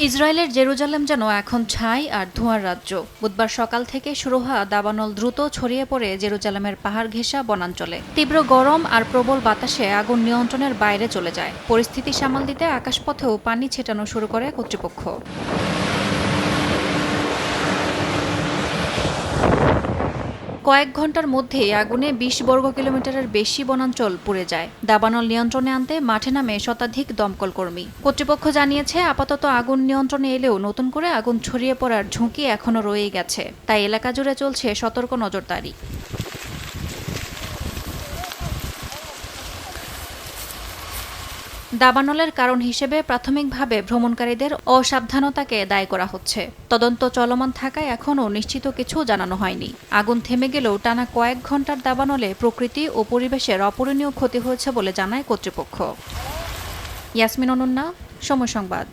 ইসরায়েলের জেরুজালেম যেন এখন ছাই আর ধোঁয়ার রাজ্য। বুধবার সকাল থেকে শুরু হওয়া দাবানল দ্রুত ছড়িয়ে পড়ে জেরুজালেমের পাহাড় ঘেঁষা বনাঞ্চলে। তীব্র গরম আর প্রবল বাতাসে আগুন নিয়ন্ত্রণের বাইরে চলে যায়। পরিস্থিতি সামাল দিতে আকাশপথেও পানি ছেটানো শুরু করে কর্তৃপক্ষ। কয়েক ঘন্টার মধ্যেই আগুনে ২০ বর্গ কিলোমিটারের বেশি বনাঞ্চল পুড়ে যায়। দাবানল নিয়ন্ত্রণে আনতে মাঠে নামে শতাধিক দমকল কর্মী। কর্তৃপক্ষ জানিয়েছে, আপাতত আগুন নিয়ন্ত্রণে এলেও নতুন করে আগুন ছড়িয়ে পড়ার ঝুঁকি এখনও রয়েই গেছে। তাই এলাকা জুড়ে চলছে সতর্ক নজরদারি। দাবানলের কারণ হিসেবে প্রাথমিকভাবে ভ্রমণকারীদের অসাবধানতাকে দায়ী করা হচ্ছে। তদন্ত চলমান থাকায় এখনও নিশ্চিত কিছু জানানো হয়নি। আগুন থেমে গেলেও টানা কয়েক ঘন্টার দাবানলে প্রকৃতি ও পরিবেশের অপূরণীয় ক্ষতি হয়েছে বলে জানায় কর্তৃপক্ষ। ইয়াসমিন অনন্যা, সময় সংবাদ।